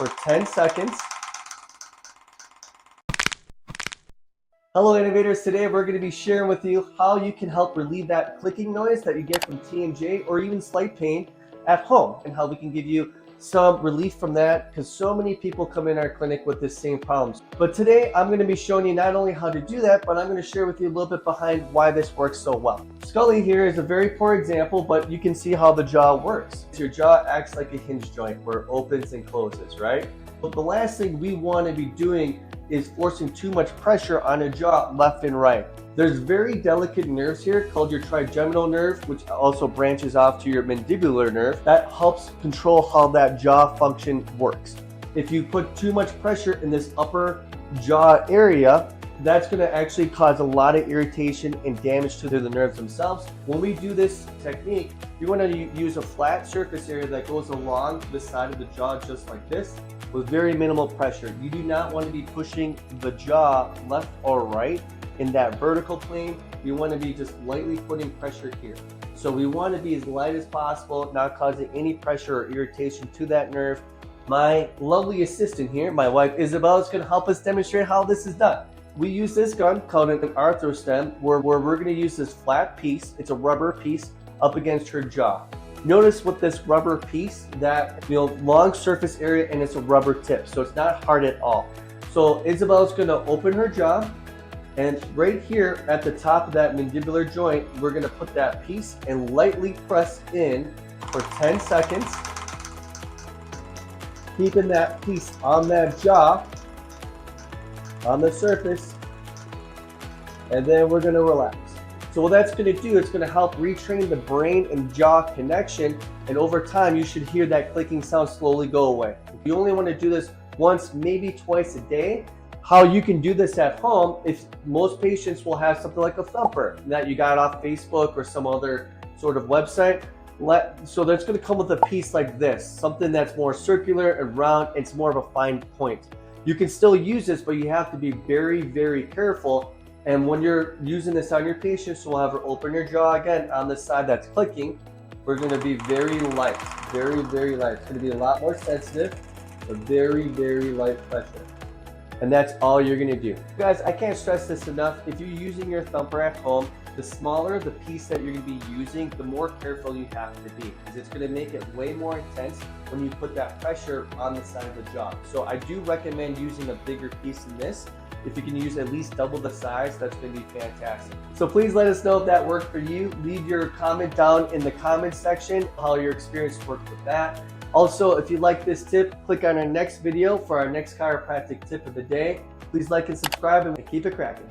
for 10 seconds. Hello innovators, today we're going to be sharing with you how you can help relieve that clicking noise that you get from T&J or even slight pain at home, and how we can give you some relief from that, because so many people come in our clinic with the same problems. But today I'm going to be showing you not only how to do that, but I'm going to share with you a little bit behind why this works so well. Scully here is a very poor example, but you can see how the jaw works. Your jaw acts like a hinge joint where it opens and closes, right? But the last thing we want to be doing is forcing too much pressure on a jaw left and right. There's very delicate nerves here called your trigeminal nerve, which also branches off to your mandibular nerve. That helps control how that jaw function works. If you put too much pressure in this upper jaw area, that's going to actually cause a lot of irritation and damage to the nerves themselves. When we do this technique, you want to use a flat surface area that goes along the side of the jaw just like this, with very minimal pressure. You do not want to be pushing the jaw left or right in that vertical plane. You want to be just lightly putting pressure here. So we want to be as light as possible, not causing any pressure or irritation to that nerve. My lovely assistant here, my wife Isabel, is going to help us demonstrate how this is done. We use this gun called an arthrostem, where we're going to use this flat piece, it's a rubber piece, up against her jaw. Notice with this rubber piece that, long surface area, and it's a rubber tip, so it's not hard at all. So Isabel's going to open her jaw, and right here at the top of that mandibular joint, we're going to put that piece and lightly press in for 10 seconds, keeping that piece on that jaw, on the surface, and then we're going to relax. So what that's going to do, it's going to help retrain the brain and jaw connection, and over time you should hear that clicking sound slowly go away. You only want to do this once, maybe twice a day. How you can do this at home, if most patients will have something like a thumper that you got off Facebook or some other sort of website. So that's going to come with a piece like this, something that's more circular and round. It's more of a fine point. You can still use this, but you have to be very, very careful. And when you're using this on your patients, we'll have her open your jaw again on the side that's clicking. We're going to be very light, very, very light. It's going to be a lot more sensitive, but very, very light pressure. And that's all you're going to do. Guys, I can't stress this enough. If you're using your thumper at home, the smaller the piece that you're going to be using, the more careful you have to be, because it's going to make it way more intense when you put that pressure on the side of the jaw. So I do recommend using a bigger piece than this. If you can use at least double the size, that's going to be fantastic. So please let us know if that worked for you. Leave your comment down in the comment section how your experience worked with that. Also, if you like this tip, click on our next video for our next chiropractic tip of the day. Please like and subscribe, and keep it cracking.